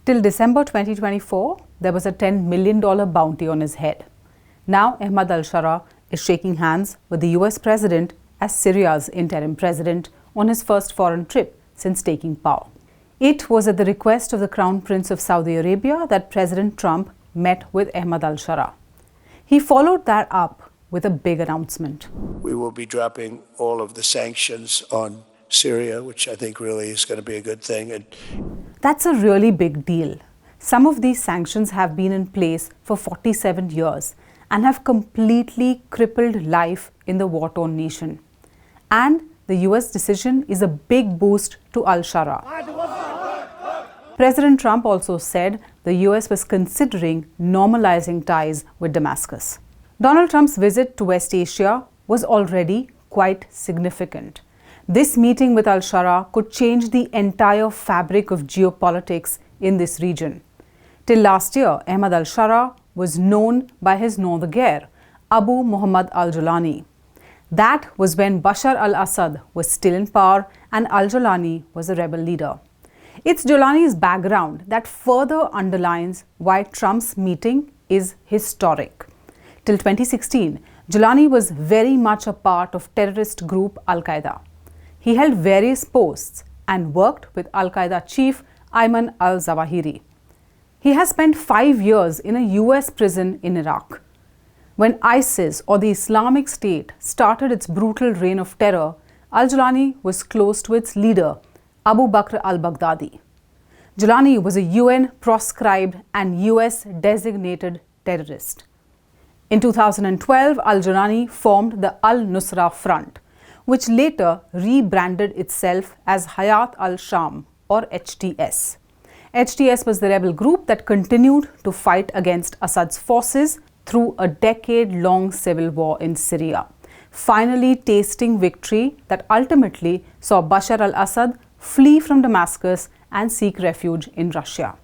Till December 2024, there was a $10 million bounty on his head. Now, Ahmad al Sharaa is shaking hands with the US President as Syria's interim president on his first foreign trip since taking power. It was at the request of the Crown Prince of Saudi Arabia that President Trump met with Ahmad al Sharaa. He followed that up with a big announcement. We will be dropping all of the sanctions on Syria, which I think really is going to be a good thing. That's a really big deal. Some of these sanctions have been in place for 47 years and have completely crippled life in the war-torn nation. And the US decision is a big boost to al Sharaa. President Trump also said the US was considering normalizing ties with Damascus. Donald Trump's visit to West Asia was already quite significant. This meeting with al Sharaa could change the entire fabric of geopolitics in this region. Till last year, Ahmad al Sharaa was known by his nom de guerre, Abu Muhammad al-Jolani. That was when Bashar al-Assad was still in power and al-Jolani was a rebel leader. It's Jolani's background that further underlines why Trump's meeting is historic. Till 2016, Jolani was very much a part of terrorist group Al-Qaeda. He held various posts and worked with Al-Qaeda chief Ayman al-Zawahiri. He has spent 5 years in a US prison in Iraq. When ISIS or the Islamic State started its brutal reign of terror, al-Jolani was close to its leader, Abu Bakr al-Baghdadi. Jolani was a UN proscribed and US designated terrorist. In 2012, al-Jolani formed the Al-Nusra Front, which later rebranded itself as Hayat al-Sham or HTS. HTS was the rebel group that continued to fight against Assad's forces through a decade-long civil war in Syria, finally tasting victory that ultimately saw Bashar al-Assad flee from Damascus and seek refuge in Russia.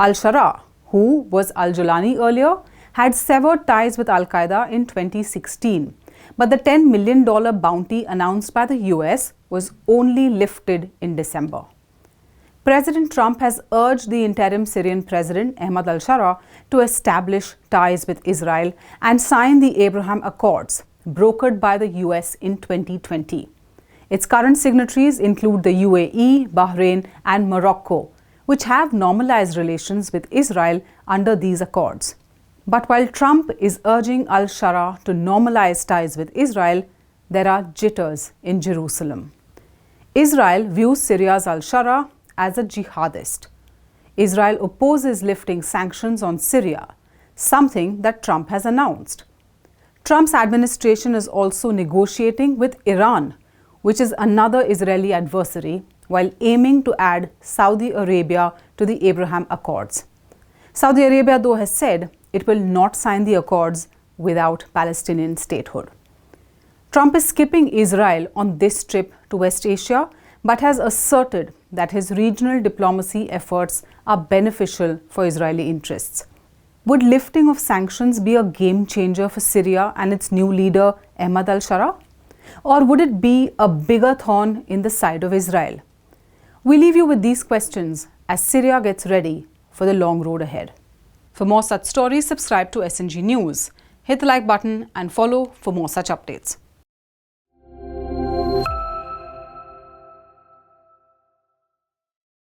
Al Sharaa, who was al-Jolani earlier, had severed ties with Al-Qaeda in 2016, but the $10 million bounty announced by the US was only lifted in December. President Trump has urged the interim Syrian President Ahmad al Sharaa to establish ties with Israel and sign the Abraham Accords, brokered by the US in 2020. Its current signatories include the UAE, Bahrain, and Morocco, which have normalized relations with Israel under these accords. But while Trump is urging al Sharaa to normalize ties with Israel, there are jitters in Jerusalem. Israel views Syria's al Sharaa as a jihadist. Israel opposes lifting sanctions on Syria, something that Trump has announced. Trump's administration is also negotiating with Iran, which is another Israeli adversary, while aiming to add Saudi Arabia to the Abraham Accords. Saudi Arabia, though, has said it will not sign the accords without Palestinian statehood. Trump is skipping Israel on this trip to West Asia, but has asserted that his regional diplomacy efforts are beneficial for Israeli interests. Would lifting of sanctions be a game changer for Syria and its new leader, Ahmad al Sharaa? Or would it be a bigger thorn in the side of Israel? We leave you with these questions as Syria gets ready for the long road ahead. For more such stories, subscribe to SNG News. Hit the like button and follow for more such updates.